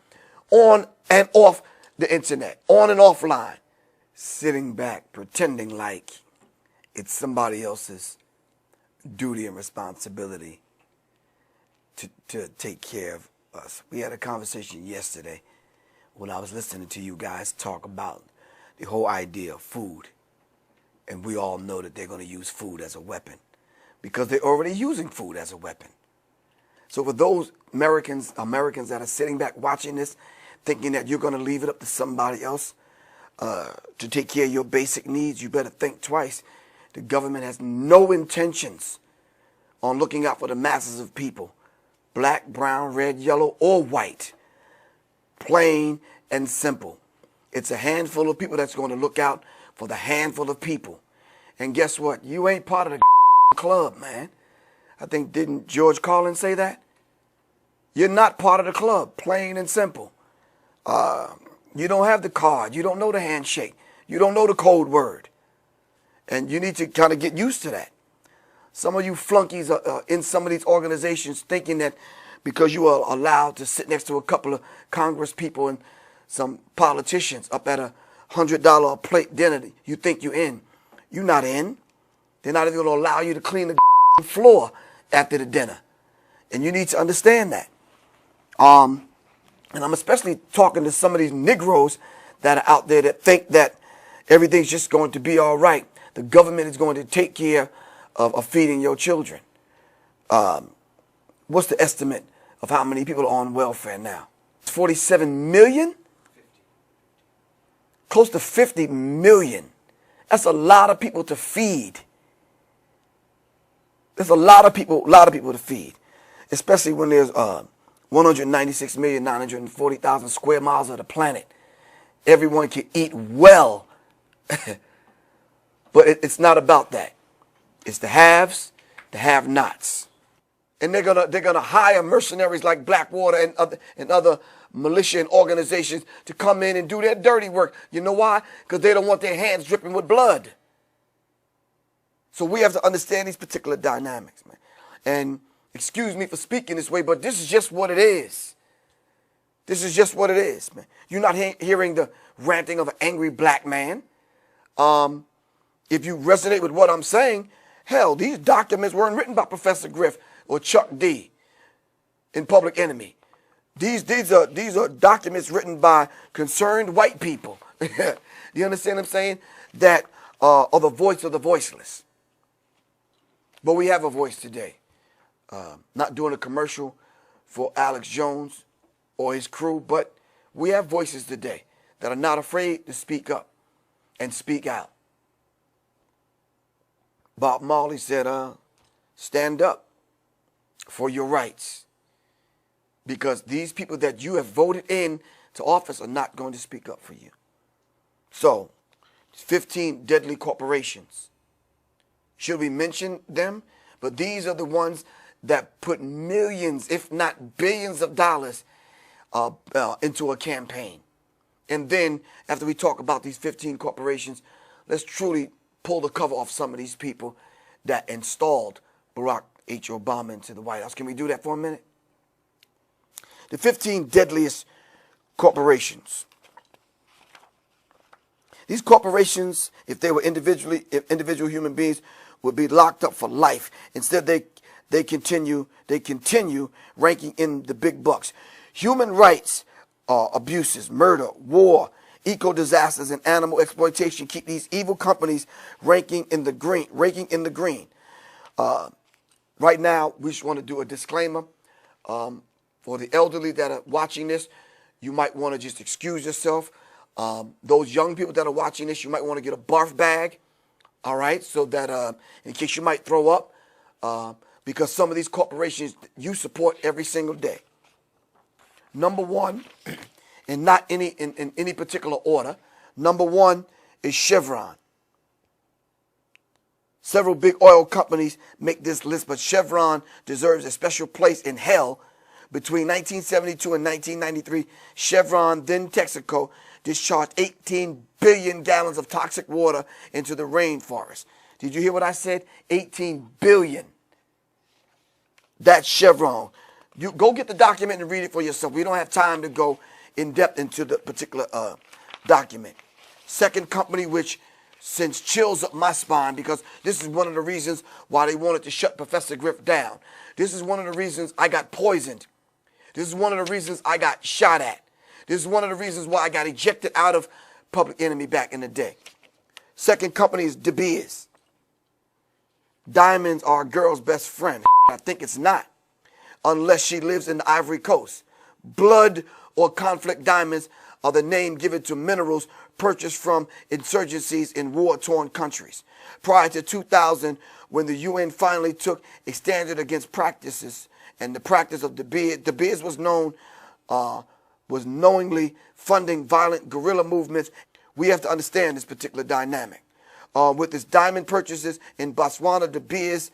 on and off the internet, on and offline, sitting back, pretending like it's somebody else's duty and responsibility to take care of us. We had a conversation yesterday when I was listening to you guys talk about the whole idea of food. And we all know that they're going to use food as a weapon because they're already using food as a weapon. So for those Americans that are sitting back watching this, thinking that you're going to leave it up to somebody else to take care of your basic needs, you better think twice. The government has no intentions on looking out for the masses of people, black, brown, red, yellow, or white. Plain and simple. It's a handful of people that's going to look out for the handful of people. And guess what? You ain't part of the club, man. I think, didn't George Carlin say that? You're not part of the club, plain and simple. You don't have the card. You don't know the handshake. You don't know the code word. And you need to kind of get used to that. Some of you flunkies are in some of these organizations thinking that because you are allowed to sit next to a couple of Congress people and some politicians up at a $100 a plate dinner, you think you're in. You're not in. They're not even going to allow you to clean the floor after the dinner. And you need to understand that. And I'm especially talking to some of these Negroes that are out there that think that everything's just going to be all right. The government is going to take care of feeding your children. What's the estimate of how many people are on welfare now? 47 million? Close to 50 million. That's a lot of people to feed. There's a lot of people to feed, especially when there's 196,940,000 square miles of the planet. Everyone can eat well, but it's not about that. It's the haves, the have-nots, and they're gonna hire mercenaries like Blackwater and other militia and organizations to come in and do their dirty work. You know why? Because they don't want their hands dripping with blood. So we have to understand these particular dynamics, man. And excuse me for speaking this way, but this is just what it is. This is just what it is, man. You're not hearing the ranting of an angry black man. If you resonate with what I'm saying, hell, these documents weren't written by Professor Griff or Chuck D in Public Enemy. These are documents written by concerned white people Do you understand what I'm saying? That are the voice of the voiceless. But we have a voice today. Not doing a commercial for Alex Jones or his crew, but we have voices today that are not afraid to speak up and speak out. Bob Marley said, stand up for your rights, because these people that you have voted in to office are not going to speak up for you. So, 15 deadly corporations. Should we mention them? But these are the ones that put millions, if not billions of dollars into a campaign. And then, after we talk about these 15 corporations, let's truly pull the cover off some of these people that installed Barack H. Obama into the White House. Can we do that for a minute? The 15 deadliest corporations. These corporations, if they were individual human beings, would be locked up for life. Instead, they continue ranking in the big bucks. Human rights abuses, murder, war, eco disasters, and animal exploitation keep these evil companies ranking in the green. Right now, we just want to do a disclaimer for the elderly that are watching this. You might want to just excuse yourself. Those young people that are watching this, you might want to get a barf bag, all right, so that in case you might throw up, because some of these corporations you support every single day. Number one, and not in any particular order, number one is Chevron. Several big oil companies make this list, but Chevron deserves a special place in hell. Between 1972 and 1993, Chevron, then Texaco, discharged 18 billion gallons of toxic water into the rainforest. Did you hear what I said? 18 billion. That's Chevron. You go get the document and read it for yourself. We don't have time to go in depth into the particular document. Second company, which sends chills up my spine, because this is one of the reasons why they wanted to shut Professor Griff down. This is one of the reasons I got poisoned. This is one of the reasons I got shot at. This is one of the reasons why I got ejected out of Public Enemy back in the day. Second company is De Beers. Diamonds are a girl's best friend. I think it's not, unless she lives in the Ivory Coast. Blood or conflict diamonds are the name given to minerals purchased from insurgencies in war-torn countries. Prior to 2000, when the UN finally took a standard against practices and the practice of De Beers was knowingly funding violent guerrilla movements. We have to understand this particular dynamic. With its diamond purchases in Botswana, De Beers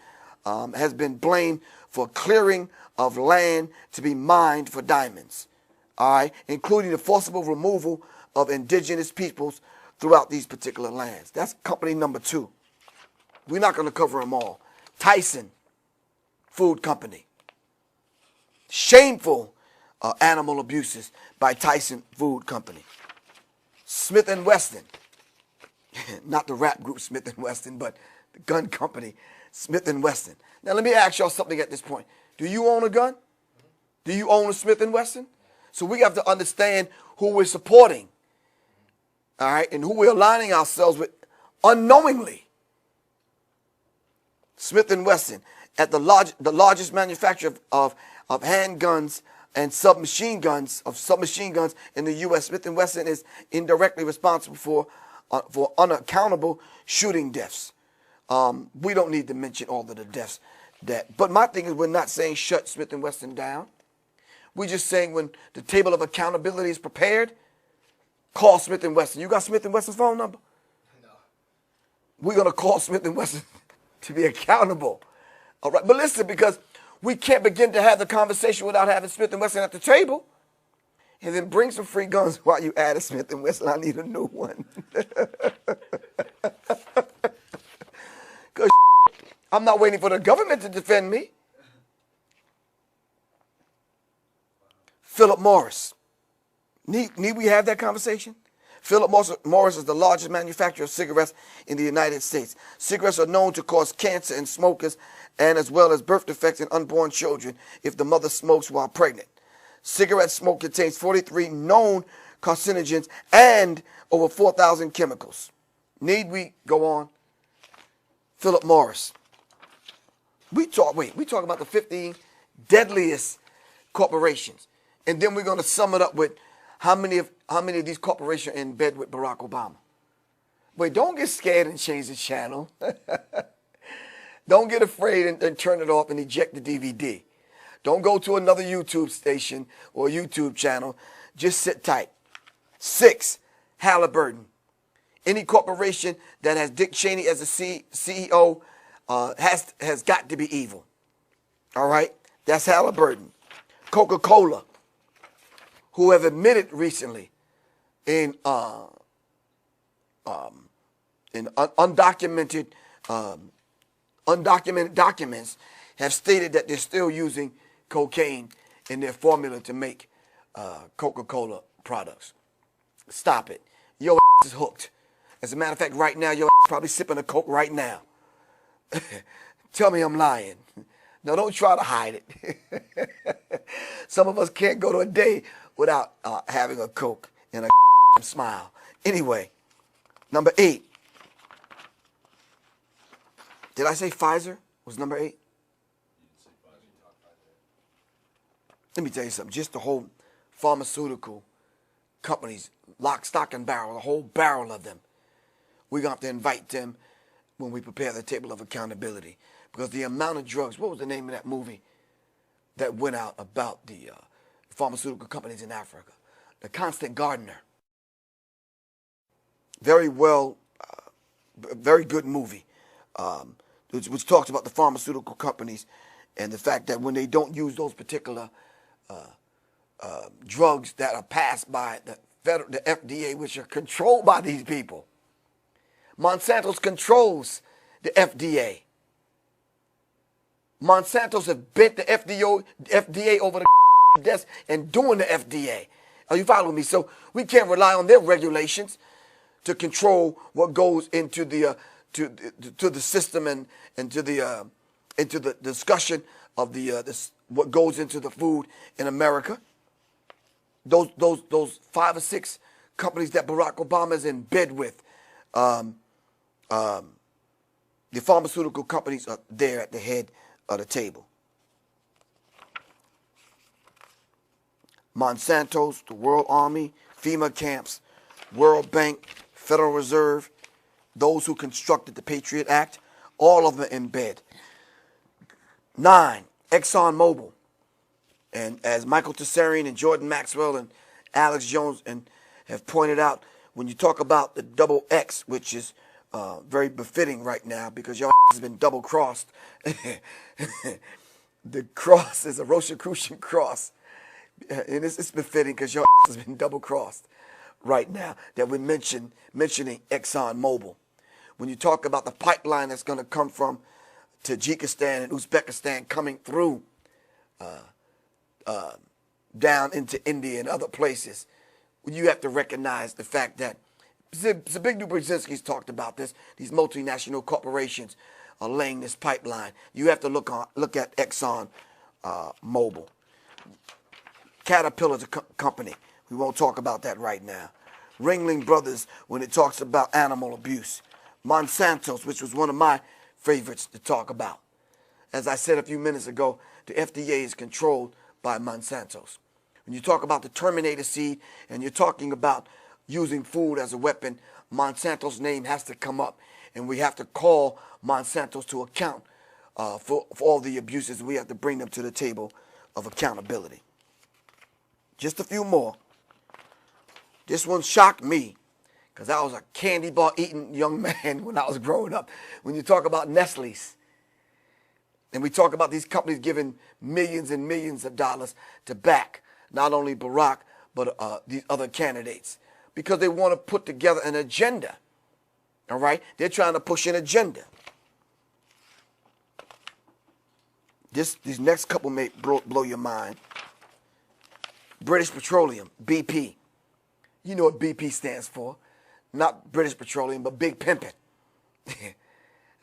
has been blamed for clearing of land to be mined for diamonds, all right, including the forcible removal of indigenous peoples throughout these particular lands. That's company number two. We're not going to cover them all. Tyson Food Company. Shameful animal abuses by Tyson Food Company. Smith & Wesson. Not the rap group Smith & Wesson, but the gun company Smith & Wesson. Now let me ask y'all something at this point. Do you own a gun? Do you own a Smith & Wesson? So we have to understand who we're supporting, all right, and who we're aligning ourselves with unknowingly. Smith & Wesson, at the largest manufacturer of handguns and submachine guns in the U.S., Smith & Wesson is indirectly responsible for unaccountable shooting deaths. We don't need to mention all of the deaths. But my thing is, we're not saying shut Smith & Wesson down. We're just saying when the table of accountability is prepared, call Smith & Wesson. You got Smith & Wesson's phone number? No. We're going to call Smith & Wesson to be accountable. All right, but listen, because we can't begin to have the conversation without having Smith & Wesson at the table. And then bring some free guns while you add a Smith & Wesson. I need a new one. Because I'm not waiting for the government to defend me. Philip Morris. Need we have that conversation? Philip Morris is the largest manufacturer of cigarettes in the United States. Cigarettes are known to cause cancer in smokers, and as well as birth defects in unborn children if the mother smokes while pregnant. Cigarette smoke contains 43 known carcinogens, and over 4,000 chemicals. Need we go on? Philip Morris. We talk about the 15 deadliest corporations. And then we're going to sum it up with how many of these corporations are in bed with Barack Obama. Wait, don't get scared and change the channel. Don't get afraid and turn it off and eject the DVD. Don't go to another YouTube station or YouTube channel. Just sit tight. 6, Halliburton. Any corporation that has Dick Cheney as a CEO has got to be evil. All right? That's Halliburton. Coca-Cola, who have admitted recently in undocumented documents, have stated that they're still using cocaine in their formula to make Coca-Cola products. Stop it. Your ass is hooked. As a matter of fact, right now, your ass is probably sipping a Coke right now. Tell me I'm lying. No, don't try to hide it. Some of us can't go to a day without having a Coke and a smile. Anyway, number 8. Did I say Pfizer was number 8? Let me tell you something. Just the whole pharmaceutical companies, lock, stock, and barrel, the whole barrel of them. We're going to have to invite them when we prepare the table of accountability. Because the amount of drugs, what was the name of that movie that went out about the pharmaceutical companies in Africa? The Constant Gardener. Very well, very good movie, which talks about the pharmaceutical companies and the fact that when they don't use those particular drugs that are passed by the FDA, which are controlled by these people. Monsanto's controls the FDA. Monsanto's have bent the FDA over the desk and doing the FDA. Are you following me? So we can't rely on their regulations to control what goes into the to the system and to the discussion of what goes into the food in America. Those 5 or 6 companies that Barack Obama is in bed with, the pharmaceutical companies are there at the head of the table. Monsanto's, the World Army, FEMA camps, World Bank, Federal Reserve, those who constructed the Patriot Act, all of them are in bed. 9, ExxonMobil. And as Michael Tessarian and Jordan Maxwell and Alex Jones have pointed out, when you talk about the double X, which is very befitting right now because your has been double crossed. The cross is a Rosicrucian cross. And it's befitting because your has been double crossed right now that we're mentioning ExxonMobil. When you talk about the pipeline that's going to come from Tajikistan and Uzbekistan coming through down into India and other places, you have to recognize the fact that Zbigniew Brzezinski's talked about this. These multinational corporations are laying this pipeline. You have to look at Exxon Mobil. Caterpillar's a company. We won't talk about that right now. Ringling Brothers when it talks about animal abuse. Monsanto's, which was one of my favorites to talk about. As I said a few minutes ago, the FDA is controlled by Monsanto's. When you talk about the Terminator seed and you're talking about using food as a weapon, Monsanto's name has to come up. And we have to call Monsanto's to account for all the abuses. We have to bring them to the table of accountability. Just a few more. This one shocked me because I was a candy bar eating young man when I was growing up. When you talk about Nestle's, and we talk about these companies giving millions and millions of dollars to back not only Barack, but these other candidates, because they want to put together an agenda. All right? They're trying to push an agenda. These next couple may blow your mind. British Petroleum, BP. You know what BP stands for. Not British Petroleum, but Big Pimpin'.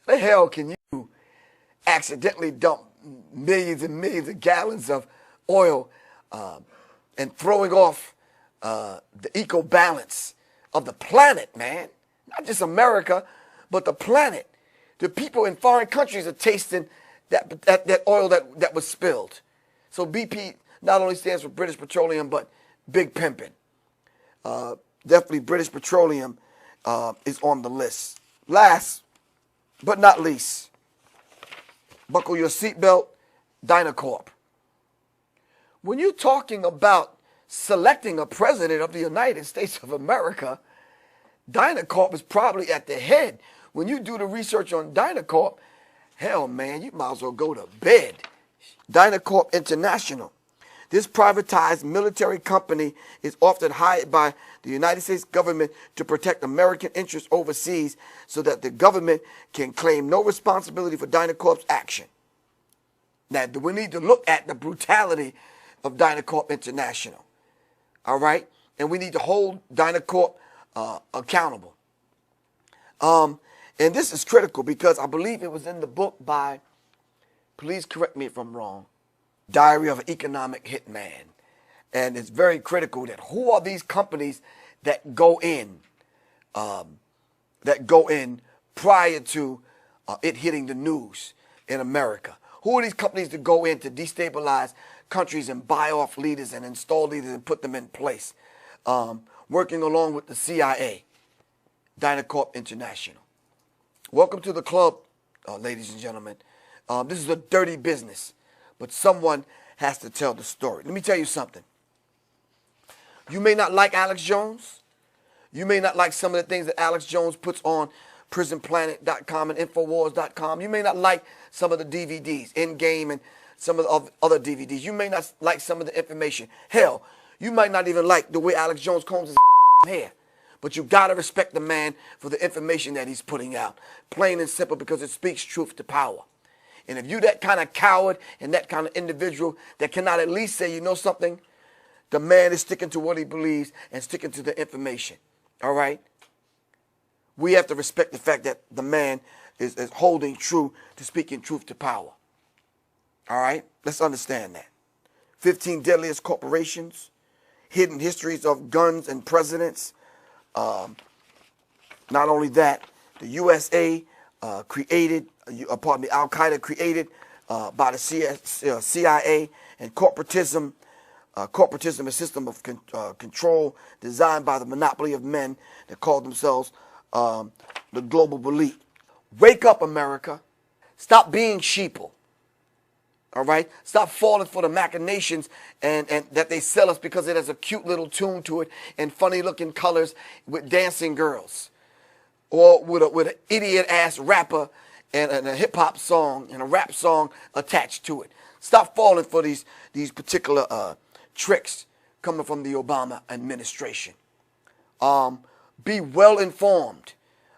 The hell can you accidentally dump millions and millions of gallons of oil and throwing off the eco balance of the planet, man. Not just America, but the planet. The people in foreign countries are tasting that oil that was spilled. So BP not only stands for British Petroleum, but big pimping. Definitely British Petroleum is on the list. Last but not least, buckle your seatbelt, Dynacorp. When you're talking about selecting a president of the United States of America, Dynacorp is probably at the head. When you do the research on Dynacorp, hell, man, you might as well go to bed. Dynacorp International. This privatized military company is often hired by the United States government to protect American interests overseas so that the government can claim no responsibility for Dynacorp's action. Now, we need to look at the brutality of Dynacorp International. All right? And we need to hold Dynacorp accountable. And this is critical because I believe it was in the book by, please correct me if I'm wrong, Diary of an Economic Hitman. And it's very critical that who are these companies that go in prior to it hitting the news in America? Who are these companies that go in to destabilize countries and buy off leaders and install leaders and put them in place? Working along with the CIA, Dynacorp International. Welcome to the club, ladies and gentlemen. This is a dirty business, but someone has to tell the story. Let me tell you something. You may not like Alex Jones. You may not like some of the things that Alex Jones puts on prisonplanet.com and infowars.com. You may not like some of the DVDs, Endgame and some of the other DVDs. You may not like some of the information. Hell, you might not even like the way Alex Jones combs his hair. But you got to respect the man for the information that he's putting out. Plain and simple, because it speaks truth to power. And if you that kind of coward and that kind of individual that cannot at least say, you know something, the man is sticking to what he believes and sticking to the information. All right? We have to respect the fact that the man is holding true to speaking truth to power. All right? Let's understand that. 15 deadliest corporations, hidden histories of guns and presidents. Not only that, the USA created, Al-Qaeda created by the CIA, and corporatism. Corporatism, a system of control designed by the monopoly of men that call themselves the global elite. Wake up, America. Stop being sheeple. All right? Stop falling for the machinations and that they sell us because it has a cute little tune to it and funny looking colors with dancing girls. Or with an idiot ass rapper and a hip hop song and a rap song attached to it. Stop falling for these particular tricks coming from the Obama administration. Be well informed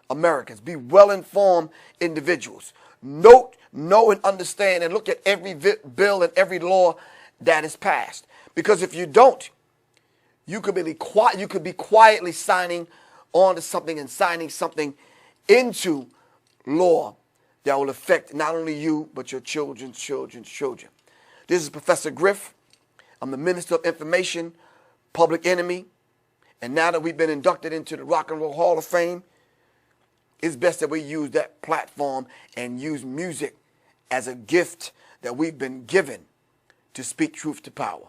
Americans. Be well informed individuals. Know and understand and look at every bill and every law that is passed. Because if you don't, you could be quietly signing on to something and signing something into law that will affect not only you, but your children's children's children. This is Professor Griff. I'm the Minister of Information, Public Enemy. And now that we've been inducted into the Rock and Roll Hall of Fame, it's best that we use that platform and use music as a gift that we've been given to speak truth to power.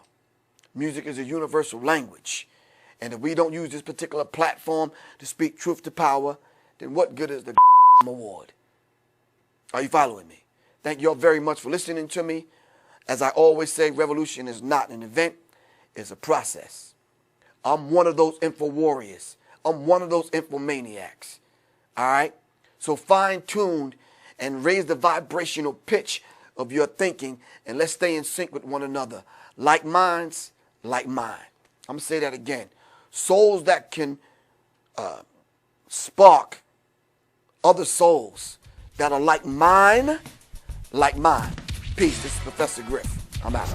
Music is a universal language. And if we don't use this particular platform to speak truth to power, then what good is the award? Are you following me? Thank you all very much for listening to me. As I always say, revolution is not an event, it's a process. I'm one of those info warriors. I'm one of those infomaniacs. All right? So fine-tuned and raise the vibrational pitch of your thinking, and let's stay in sync with one another. Like minds, like mine. I'm going to say that again. Souls that can spark other souls that are like mine, like mine. Peace. This is Professor Griff. I'm out.